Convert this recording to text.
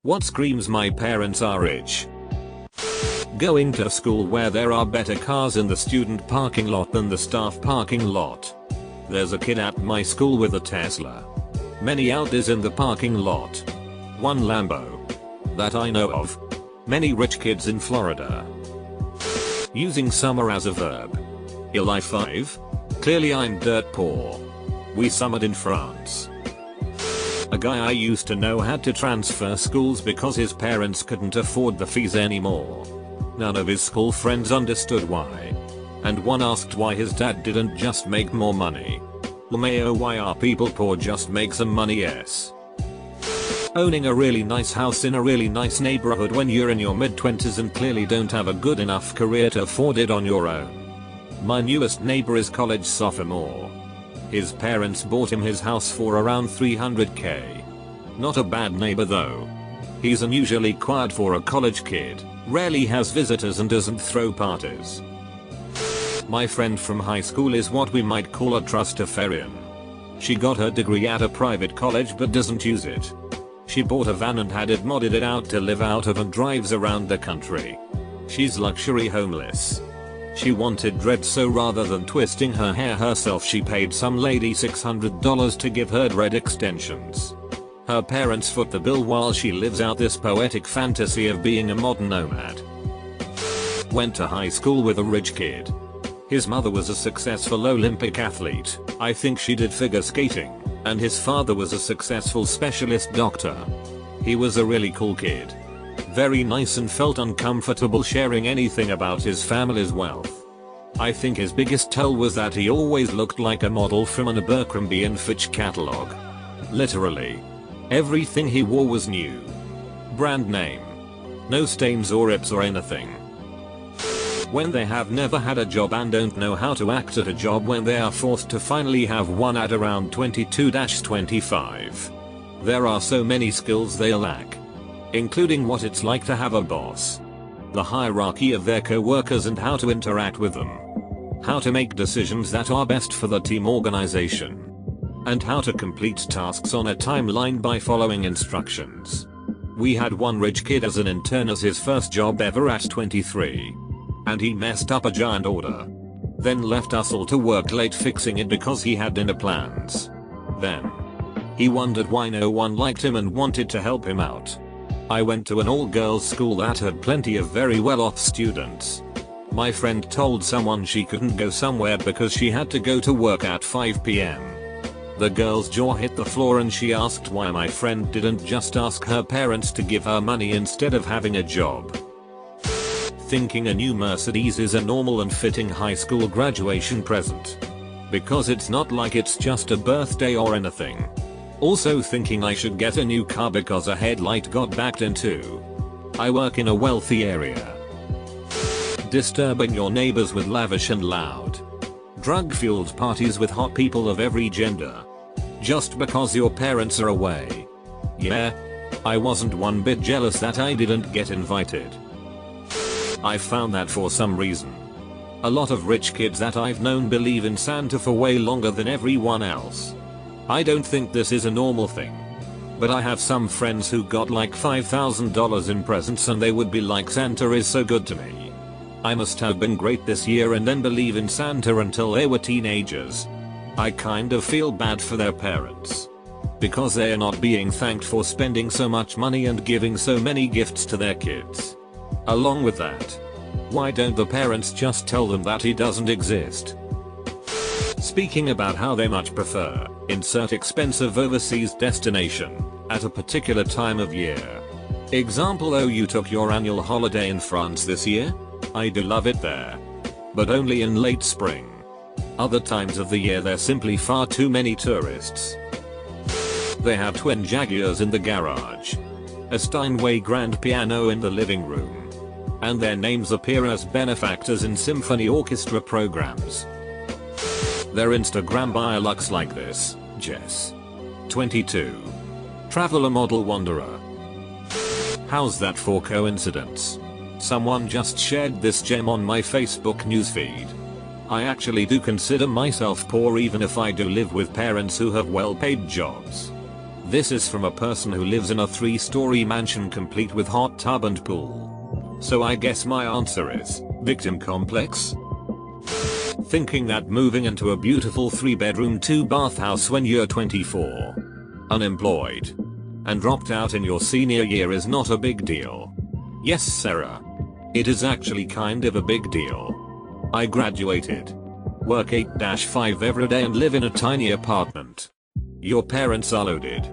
What screams my parents are rich? Going to school where there are better cars in the student parking lot than the staff parking lot. There's a kid at my school with a Tesla. Many Audis in the parking lot. One Lambo. That I know of. Many rich kids in Florida. Using summer as a verb. you.I 5? Clearly I'm dirt poor. We summered in France. A guy I used to know had to transfer schools because his parents couldn't afford the fees anymore. None of his school friends understood why. And one asked why his dad didn't just make more money. Why are people poor? Just make some money, yes. Owning a really nice house in a really nice neighborhood when you're in your mid-20s and clearly don't have a good enough career to afford it on your own. My newest neighbor is college sophomore. His parents bought him his house for around $300k. Not a bad neighbor though. He's unusually quiet for a college kid, rarely has visitors and doesn't throw parties. My friend from high school is what we might call a trustafarian. She got her degree at a private college but doesn't use it. She bought a van and had it modded it out to live out of and drives around the country. She's luxury homeless. She wanted dreads, so rather than twisting her hair herself she paid some lady $600 to give her dread extensions. Her parents foot the bill while she lives out this poetic fantasy of being a modern nomad. Went to high school with a rich kid. His mother was a successful Olympic athlete, I think she did figure skating, and his father was a successful specialist doctor. He was a really cool kid. Very nice and felt uncomfortable sharing anything about his family's wealth. I think his biggest tell was that he always looked like a model from an Abercrombie & Fitch catalog. Literally. Everything he wore was new. Brand name. No stains or rips or anything. When they have never had a job and don't know how to act at a job when they are forced to finally have one at around 22-25. There are so many skills they lack. Including what it's like to have a boss. The hierarchy of their co-workers and how to interact with them. How to make decisions that are best for the team organization. And how to complete tasks on a timeline by following instructions. We had one rich kid as an intern as his first job ever at 23. And he messed up a giant order. Then left us all to work late fixing it because he had dinner plans. Then he wondered why no one liked him and wanted to help him out. I went to an all-girls school that had plenty of very well-off students. My friend told someone she couldn't go somewhere because she had to go to work at 5 p.m. The girl's jaw hit the floor and she asked why my friend didn't just ask her parents to give her money instead of having a job. Thinking a new Mercedes is a normal and fitting high school graduation present. Because it's not like it's just a birthday or anything. Also thinking I should get a new car because a headlight got backed into. I work in a wealthy area. Disturbing your neighbors with lavish and loud. Drug-fueled parties with hot people of every gender. Just because your parents are away. Yeah. I wasn't one bit jealous that I didn't get invited. I found that for some reason. A lot of rich kids that I've known believe in Santa for way longer than everyone else. I don't think this is a normal thing. But I have some friends who got like $5,000 in presents and they would be like, Santa is so good to me. I must have been great this year, and then believe in Santa until they were teenagers. I kind of feel bad for their parents. Because they are not being thanked for spending so much money and giving so many gifts to their kids. Along with that, why don't the parents just tell them that he doesn't exist? Speaking about how they much prefer, insert expensive overseas destination, at a particular time of year. Example: oh, you took your annual holiday in France this year? I do love it there. But only in late spring. Other times of the year there's simply far too many tourists. They have twin Jaguars in the garage. A Steinway grand piano in the living room. And their names appear as benefactors in symphony orchestra programs. Their Instagram bio looks like this: Jess, 22. Traveler model wanderer. How's that for coincidence? Someone just shared this gem on my Facebook newsfeed. I actually do consider myself poor even if I do live with parents who have well-paid jobs. This is from a person who lives in a 3-story mansion complete with hot tub and pool. So I guess my answer is victim complex. Thinking that moving into a beautiful 3-bedroom 2-bath house when you're 24, unemployed, and dropped out in your senior year is not a big deal. Yes, Sarah. It is actually kind of a big deal. I graduated, work 8-5 every day and live in a tiny apartment. Your parents are loaded.